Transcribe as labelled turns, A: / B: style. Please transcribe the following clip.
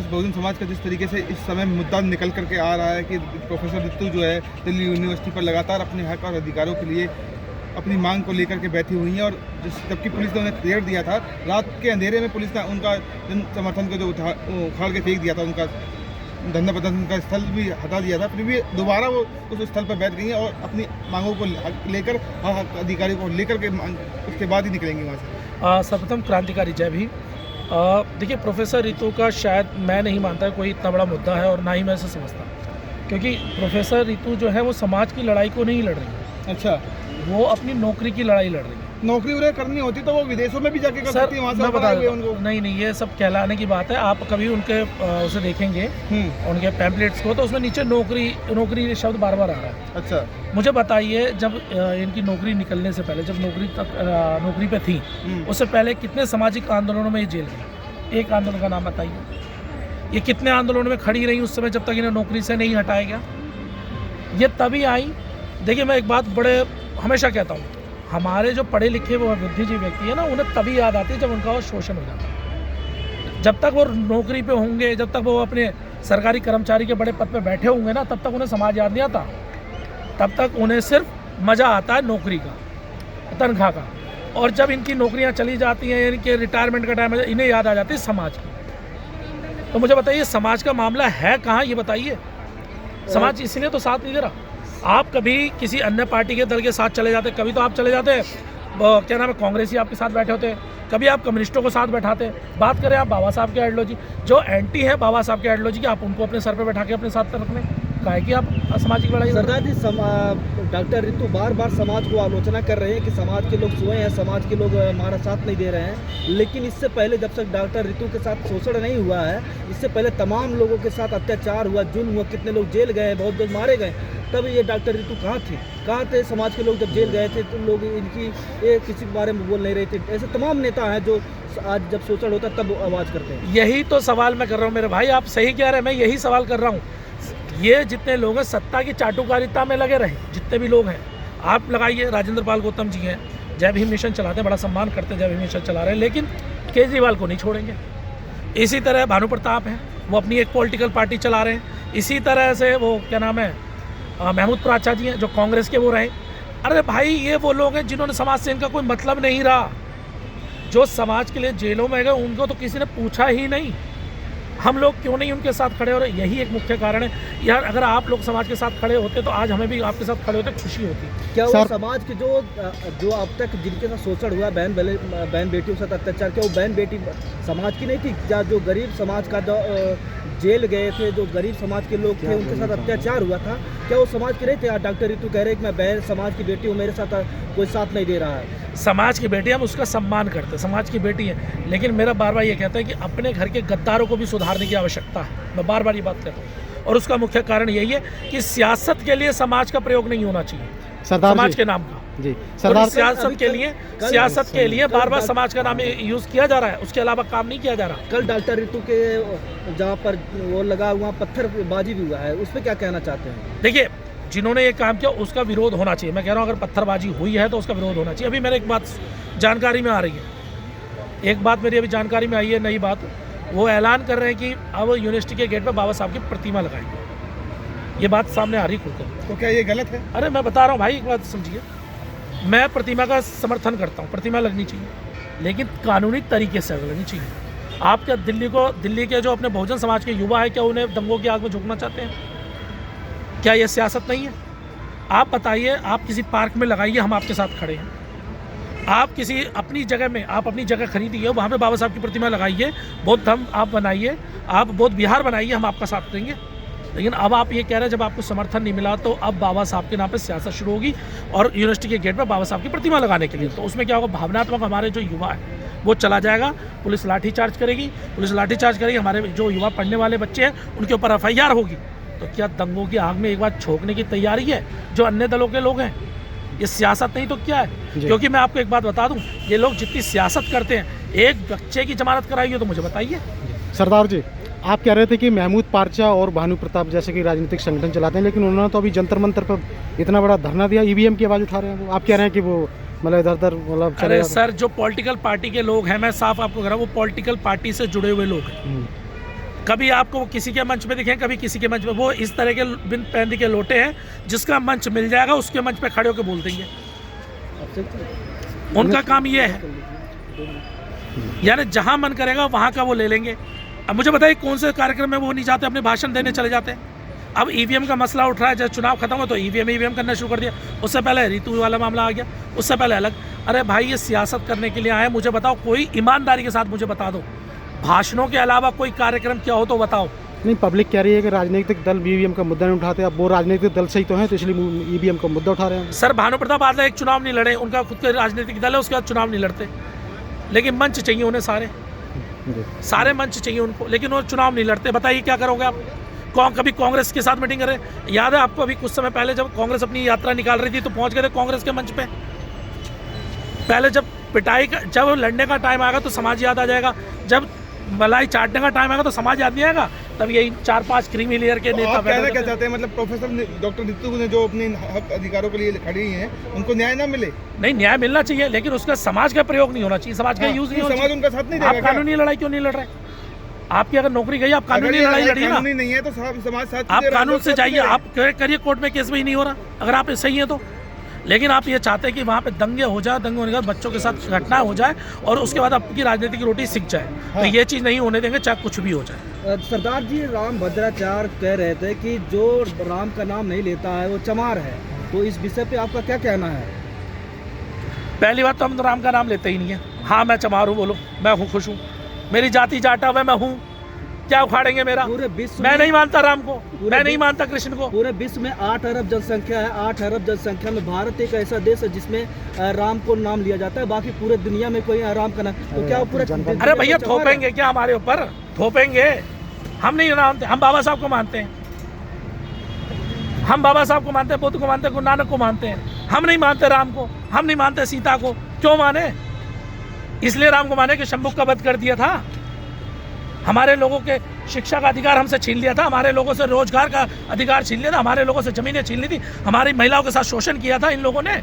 A: और बहुजन समाज का जिस तरीके से इस समय मुद्दा निकल करके आ रहा है कि प्रोफेसर रितु जो है दिल्ली यूनिवर्सिटी पर लगातार अपने हक और अधिकारों के लिए अपनी मांग को लेकर के बैठी हुई हैं, और जबकि पुलिस ने उन्हें क्लियर दिया था, रात के अंधेरे में पुलिस ने उनका जन समर्थन को जो उखाड़ के फेंक दिया था, उनका धरना प्रदर्शन का स्थल भी हटा दिया था, फिर भी दोबारा वो उस स्थल पर बैठ गई हैं और अपनी मांगों को लेकर अधिकारियों को लेकर के उसके बाद ही निकलेंगी वहाँ से।
B: सर्वप्रथम क्रांतिकारी जय भीम। देखिए, प्रोफेसर रितु का शायद मैं नहीं मानता कोई इतना बड़ा मुद्दा है, और ना ही मैं इसे समझता, क्योंकि प्रोफेसर रितु जो है वो समाज की लड़ाई को नहीं लड़ रही है।
A: अच्छा,
B: वो अपनी नौकरी की लड़ाई लड़ रही है।
A: नौकरी उन्हें करनी होती तो वो विदेशों में भी जाके कर सकती है, वहाँ से
B: मैं बता
A: उनको।
B: नहीं, ये सब कहलाने की बात है। आप कभी उनके उसे देखेंगे उनके पैम्पलेट्स को, तो उसमें नीचे नौकरी शब्द बार बार आ रहा है।
A: अच्छा,
B: मुझे बताइए, जब इनकी नौकरी निकलने से पहले, जब नौकरी पे थी, उससे पहले कितने सामाजिक आंदोलनों में ये जेल गई? एक आंदोलन का नाम बताइए। ये कितने आंदोलनों में खड़ी रही उस समय, जब तक इन्हें नौकरी से नहीं हटाया गया? ये तभी आई। देखिए, मैं एक बात हमेशा कहता हूँ, हमारे जो पढ़े लिखे वो बुद्धिजीवी व्यक्ति है ना, उन्हें तभी याद आती है जब उनका वो शोषण हो जाता है। जब तक वो नौकरी पे होंगे, जब तक वो अपने सरकारी कर्मचारी के बड़े पद पे बैठे होंगे ना, तब तक उन्हें समाज याद नहीं आता। तब तक उन्हें सिर्फ मज़ा आता है नौकरी का, तनख्वाह का। और जब इनकी नौकरियां चली जाती हैं, इनके रिटायरमेंट का टाइम है, इन्हें याद आ जाती है समाज की। तो मुझे बताइए, समाज का मामला है कहाँ, ये बताइए। समाज इसलिए तो साथ नहीं दे रहा। आप कभी किसी अन्य पार्टी के दल के साथ चले जाते, कभी तो आप चले जाते क्या नाम है, कांग्रेसी आपके साथ बैठे होते, कभी आप कम्युनिस्टों को साथ बैठाते। बात करें आप बाबा साहब के आइडियोलॉजी, जो एंटी है बाबा साहब के आइडियोलॉजी की, आप उनको अपने सर पे बैठा के अपने साथ रखने का है कि आप असामाजिक लड़ाई।
C: सरदार जी, डॉक्टर रितु बार बार समाज को आलोचना कर रहे हैं कि समाज के लोग सोए हैं, समाज के लोग हमारा साथ नहीं दे रहे हैं। लेकिन इससे पहले, जब तक डॉक्टर रितु के साथ शोषण नहीं हुआ है, इससे पहले तमाम लोगों के साथ अत्याचार हुआ, जुल्म हुआ, कितने लोग जेल गए, बहुत लोग मारे गए। तब ये डॉक्टर रितु कहाँ थे समाज के लोग? जब जेल गए थे तो लोग इनकी किसी के बारे में बोल नहीं रहे थे। ऐसे तमाम नेता हैं जो आज जब शोषण होता है तब आवाज़ करते हैं।
B: यही तो सवाल मैं कर रहा हूँ मेरे भाई, आप सही कह रहे हैं, मैं यही सवाल कर रहा हूँ। ये जितने लोग हैं सत्ता की चाटुकारिता में लगे रहे, जितने भी लोग हैं, आप लगाइए, राजेंद्र पाल गौतम जी हैं, जय भीम मिशन चलाते हैं, बड़ा सम्मान करते हैं, जय भीम मिशन चला रहे हैं, लेकिन केजरीवाल को नहीं छोड़ेंगे। इसी तरह भानु प्रताप हैं, वो अपनी एक पॉलिटिकल पार्टी चला रहे हैं। इसी तरह से वो क्या नाम है, महमूद प्राचा जी हैं, जो कांग्रेस के वो रहे। अरे भाई, ये वो लोग हैं जिन्होंने समाज से इनका कोई मतलब नहीं रहा, जो समाज के लिए जेलों में गए, उनको तो किसी ने पूछा ही नहीं। हम लोग क्यों नहीं उनके साथ खड़े हो रहे? यही एक मुख्य कारण है यार। अगर आप लोग समाज के साथ खड़े होते तो आज हमें भी आपके साथ खड़े होते खुशी होती।
C: क्या वो समाज के जो अब तक जिनके साथ शोषण हुआ, बहन बेटियों के साथ अत्याचार, क्या वो बहन बेटी समाज की नहीं थी? क्या जो गरीब समाज का जेल गए थे, जो गरीब समाज के लोग थे, उनके साथ अत्याचार हुआ था, क्या वो समाज के नहीं थे? डॉक्टर रितु कह रहे हैं कि मैं बहन समाज की बेटी हूँ, मेरे साथ कोई साथ नहीं दे रहा है।
B: समाज की बेटी, हम उसका सम्मान करते हैं, समाज की बेटी है। लेकिन मेरा बार बार ये कहता है कि अपने घर के गद्दारों को भी सुधारने की आवश्यकता है। मैं बार बार ये बात कहता हूँ, और उसका मुख्य कारण यही है कि सियासत के लिए समाज का प्रयोग नहीं होना चाहिए, समाज के नाम का
C: जी।
B: सरदार, सियासत के लिए बार बार समाज का नाम यूज किया जा रहा है, उसके अलावा काम नहीं किया जा रहा।
C: कल डॉक्टर रितु के जहाँ पर वो लगा हुआ पत्थरबाजी भी हुआ है, उस पर क्या कहना चाहते हैं?
B: देखिए, जिन्होंने ये काम किया उसका विरोध होना चाहिए। मैं कह रहा हूँ, अगर पत्थरबाजी हुई है तो उसका विरोध होना चाहिए। अभी मेरे एक बात जानकारी में आ रही है, एक बात मेरी अभी जानकारी में आई है, नई बात, वो ऐलान कर रहे हैं कि अब यूनिवर्सिटी के गेट पर बाबा साहब की प्रतिमा लगाएंगे। ये बात सामने आ रही खुलकर।
A: तो क्या ये गलत है?
B: अरे मैं बता रहा हूँ भाई, एक बात समझिए, मैं प्रतिमा का समर्थन करता हूँ, प्रतिमा लगनी चाहिए, लेकिन कानूनी तरीके से लगनी चाहिए। आप क्या दिल्ली के जो अपने बहुजन समाज के युवा है, क्या उन्हें दंगों की आग में झोंकना चाहते हैं? क्या ये सियासत नहीं है? आप बताइए, आप किसी पार्क में लगाइए, हम आपके साथ खड़े हैं। आप किसी अपनी जगह में, आप अपनी जगह खरीदिए, वहाँ पे बाबा साहब की प्रतिमा लगाइए, बौद्ध धर्म आप बनाइए, आप बौद्ध विहार बनाइए, हम आपका साथ देंगे। लेकिन अब आप ये कह रहे हैं जब आपको समर्थन नहीं मिला तो अब बाबा साहब के नाम पे सियासत शुरू होगी, और यूनिवर्सिटी के गेट पर बाबा साहब की प्रतिमा लगाने के लिए। तो उसमें क्या होगा, भावनात्मक हमारे जो युवा है वो चला जाएगा, पुलिस लाठीचार्ज करेगी, हमारे जो युवा पढ़ने वाले बच्चे हैं उनके ऊपर FIR होगी। तो क्या दंगों की आग में एक बार छोड़ने की तैयारी है जो अन्य दलों के लोग हैं? ये सियासत नहीं तो क्या है? क्योंकि मैं आपको एक बात बता दूं, ये लोग जितनी सियासत करते हैं, एक बच्चे की जमानत कराई हो तो मुझे बताइए।
D: सरदार जी, आप कह रहे थे कि महमूद पारचा और भानु प्रताप जैसे कि राजनीतिक संगठन चलाते हैं, लेकिन उन्होंने तो अभी जंतर मंतर पर इतना बड़ा धरना दिया, EVM की आवाज़ उठा रहे हैं। वो आप कह रहे हैं कि वो मतलब इधर मतलब
B: अरे सर, जो पॉलिटिकल पार्टी के लोग हैं, मैं साफ आपको कह रहा हूँ, वो पॉलिटिकल पार्टी से जुड़े हुए लोग हैं। कभी आपको वो किसी के मंच पे दिखें, कभी किसी के मंच पे। वो इस तरह के बिन पैंदी के लोटे हैं, जिसका मंच मिल जाएगा उसके मंच पे खड़े होकर बोल देंगे। उनका काम ये है, यानी जहां मन करेगा वहां का वो ले लेंगे। अब मुझे बताइए कौन से कार्यक्रम में वो नहीं जाते, अपने भाषण देने चले जाते हैं। अब ईवीएम का मसला उठ रहा है, जब चुनाव खत्म हो तो ईवीएम करना शुरू कर दिया। उससे पहले ऋतु वाला मामला आ गया, उससे पहले अलग। अरे भाई, ये सियासत करने के लिए आए, मुझे बताओ, कोई ईमानदारी के साथ मुझे बता दो, भाषणों के अलावा कोई कार्यक्रम क्या हो तो बताओ।
D: नहीं, पब्लिक कह रही है कि राजनीतिक दल ईवीएम का मुद्दा नहीं उठाते। अब वो राजनीतिक दल से ही तो हैं, तो इसलिए ईवीएम का मुद्दा उठा रहे हैं।
B: सर, भानु प्रताप आदमी एक चुनाव नहीं लड़े, उनका खुद का राजनीतिक दल है, उसके बाद चुनाव नहीं लड़ते, लेकिन मंच चाहिए उन्हें, सारे मंच चाहिए उनको, लेकिन वो चुनाव नहीं लड़ते। बताइए क्या करोगे आप? कभी कांग्रेस के साथ मीटिंग कर रहे हैं? याद है आपको, अभी कुछ समय पहले जब कांग्रेस अपनी यात्रा निकाल रही थी तो पहुंच गए थे कांग्रेस के मंच पे। पहले जब पिटाई का, जब लड़ने का टाइम आएगा तो समाज याद आ जाएगा, जब मलाई चाटने का टाइम आएगा तो समाज याद नहीं आएगा। तब यही 4-5 क्रीमी लेयर के नेता
A: कहना क्या चाहते हैं, मतलब प्रोफेसर डॉक्टर रितु ने जो अपने हक अधिकारों के लिए खड़ी हैं, उनको न्याय ना मिले?
B: नहीं, न्याय मिलना चाहिए, लेकिन उसका समाज का प्रयोग नहीं होना चाहिए, समाज का यूज नहीं होना चाहिए।
A: समाज उनका साथ नहीं देगा।
B: आप कानूनी लड़ाई क्यों नहीं लड़ रहे? आपकी अगर नौकरी गई, आप कानूनी लड़ाई लड़िए ना।
A: कानूनी नहीं है तो समाज साथ
B: आप कानून से जाइए, आप करिए, कोर्ट में केस भी नहीं हो रहा अगर आप सही है तो। लेकिन आप ये चाहते हैं कि वहाँ पे दंगे हो जाए, दंगे होने के बाद बच्चों के साथ घटना हो जाए और उसके बाद आपकी राजनीति की रोटी सिक जाए। तो ये चीज़ नहीं होने देंगे, चाहे कुछ भी हो जाए।
C: सरदार जी, राम भद्राचार्य कह रहे थे कि जो राम का नाम नहीं लेता है वो चमार है, तो इस विषय पे आपका क्या कहना है?
B: पहली बात तो हम तो राम का नाम लेते ही नहीं है। हाँ, मैं चमार हूँ, बोलो, मैं हूँ, खुश हूँ, मेरी जाति जाटा हुआ मैं हूँ, क्या उखाड़ेंगे मेरा?
C: पूरे विश्व
B: मैं नहीं मानता राम को, मैं नहीं मानता कृष्ण को।
C: पूरे विश्व में 8 अरब जनसंख्या है, 8 अरब जनसंख्या में भारत एक ऐसा देश है जिसमें राम को नाम लिया जाता है, बाकी पूरे दुनिया में कोई राम का नाम, तो क्या पूरे?
B: अरे भैया, थोपेंगे क्या हमारे ऊपर? थोपेंगे? हम नहीं मानते, हम बाबा साहब को मानते हैं, हम बाबा साहब को मानते हैं, बुद्ध को मानते हैं, गुरु नानक को मानते हैं। हम नहीं मानते राम को, हम नहीं मानते सीता को। क्यों माने? इसलिए राम को माने कि शंभुक का वध कर दिया था, हमारे लोगों के शिक्षा का अधिकार हमसे छीन लिया था, हमारे लोगों से रोजगार का अधिकार छीन लिया था, हमारे लोगों से जमीनें छीन ली थी, हमारी महिलाओं के साथ शोषण किया था इन लोगों ने।